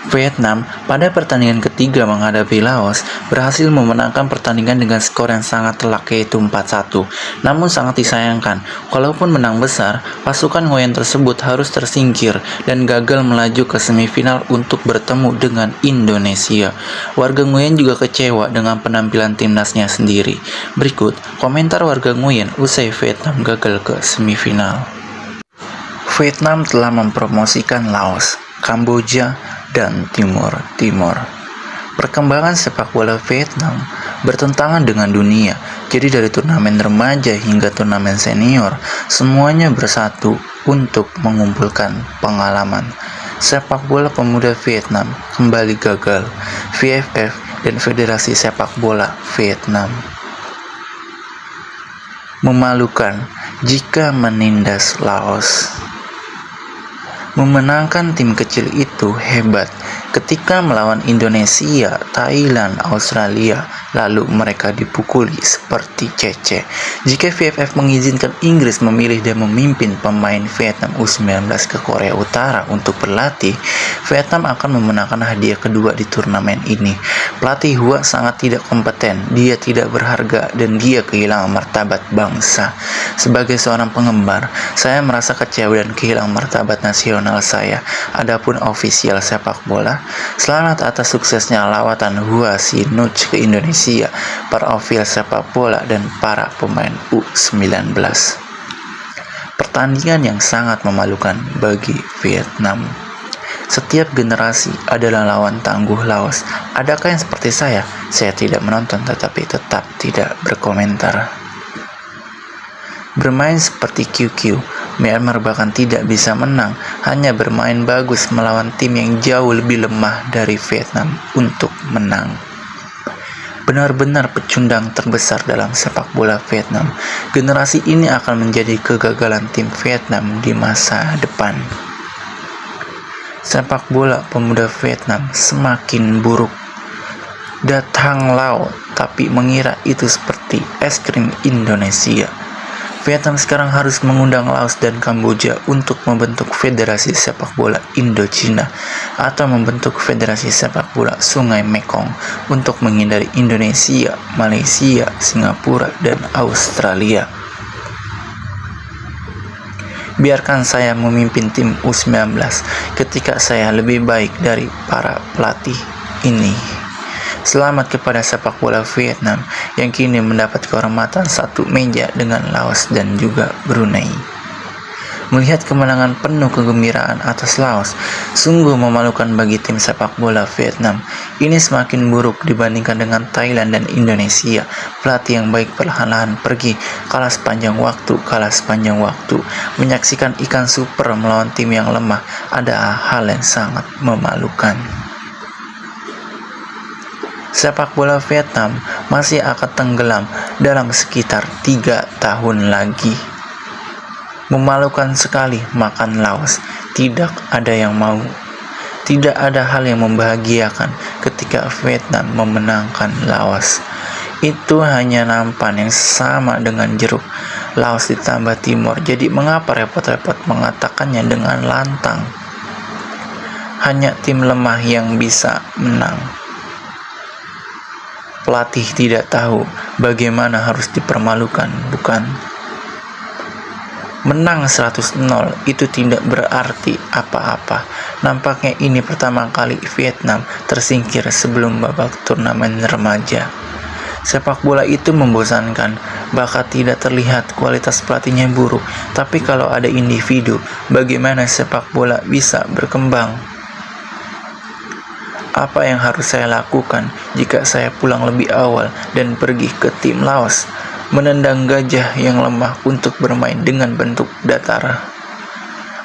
Vietnam pada pertandingan ketiga menghadapi Laos berhasil memenangkan pertandingan dengan skor yang sangat telak yaitu 4-1. Namun sangat disayangkan, walaupun menang besar, pasukan Nguyen tersebut harus tersingkir dan gagal melaju ke semifinal untuk bertemu dengan Indonesia. Warga Nguyen juga kecewa dengan penampilan timnasnya sendiri. Berikut komentar warga Nguyen usai Vietnam gagal ke semifinal. Vietnam telah mempromosikan Laos, Kamboja, dan Timur Timur. Perkembangan sepak bola Vietnam bertentangan dengan dunia, jadi dari turnamen remaja hingga turnamen senior, semuanya bersatu untuk mengumpulkan pengalaman. Sepak bola pemuda Vietnam kembali gagal. VFF dan Federasi Sepak Bola Vietnam memalukan jika menindas Laos. Memenangkan tim kecil itu hebat. Ketika melawan Indonesia, Thailand, Australia, lalu mereka dipukuli seperti cece. Jika VFF mengizinkan Inggris memilih dan memimpin pemain Vietnam U19 ke Korea Utara untuk berlatih, Vietnam akan memenangkan hadiah kedua di turnamen ini. Pelatih Hua sangat tidak kompeten, dia tidak berharga, dan dia kehilangan martabat bangsa. Sebagai seorang penggemar, saya merasa kecewa dan kehilangan martabat nasional saya. Adapun ofisial sepak bola, selamat atas suksesnya lawatan Hua Sinuch ke Indonesia, para ofisial sepak bola dan para pemain U19. Pertandingan yang sangat memalukan bagi Vietnam. Setiap generasi adalah lawan tangguh Laos. Adakah yang seperti saya? Saya tidak menonton tetapi tetap tidak berkomentar. Bermain seperti QQ, Myanmar bahkan tidak bisa menang, hanya bermain bagus melawan tim yang jauh lebih lemah dari Vietnam untuk menang. Benar-benar pecundang terbesar dalam sepak bola Vietnam. Generasi ini akan menjadi kegagalan tim Vietnam di masa depan. Sepak bola pemuda Vietnam semakin buruk. Datang Lao, tapi mengira itu seperti es krim Indonesia. Vietnam sekarang harus mengundang Laos dan Kamboja untuk membentuk Federasi Sepak Bola Indochina atau membentuk Federasi Sepak Bola Sungai Mekong untuk menghindari Indonesia, Malaysia, Singapura, dan Australia. Biarkan saya memimpin tim U19 ketika saya lebih baik dari para pelatih ini. Selamat kepada sepak bola Vietnam yang kini mendapat kehormatan satu meja dengan Laos dan juga Brunei. Melihat kemenangan penuh kegembiraan atas Laos, sungguh memalukan bagi tim sepak bola Vietnam. Ini semakin buruk dibandingkan dengan Thailand dan Indonesia. Pelatih yang baik perlahan-lahan pergi, kalah sepanjang waktu. Menyaksikan ikan super melawan tim yang lemah adalah hal yang sangat memalukan. Sepak bola Vietnam masih akan tenggelam dalam sekitar 3 tahun lagi. Memalukan sekali makan Laos. Tidak ada yang mau. Tidak ada hal yang membahagiakan ketika Vietnam memenangkan Laos. Itu hanya nampan yang sama dengan jeruk. Laos ditambah Timor. Jadi mengapa repot-repot mengatakannya dengan lantang? Hanya tim lemah yang bisa menang. Pelatih tidak tahu bagaimana harus dipermalukan, bukan? Menang 100-0 itu tidak berarti apa-apa. Nampaknya ini pertama kali Vietnam tersingkir sebelum babak turnamen remaja. Sepak bola itu membosankan, bahkan tidak terlihat kualitas pelatihnya buruk. Tapi kalau ada individu, bagaimana sepak bola bisa berkembang? Apa yang harus saya lakukan jika saya pulang lebih awal dan pergi ke tim Laos, menendang gajah yang lemah untuk bermain dengan bentuk datar?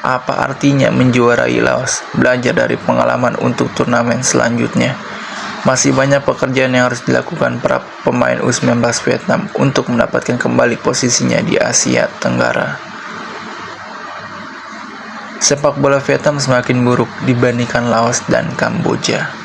Apa artinya menjuarai Laos? Belajar dari pengalaman untuk turnamen selanjutnya. Masih banyak pekerjaan yang harus dilakukan para pemain U19 Vietnam untuk mendapatkan kembali posisinya di Asia Tenggara. Sepak bola Vietnam semakin buruk dibandingkan Laos dan Kamboja.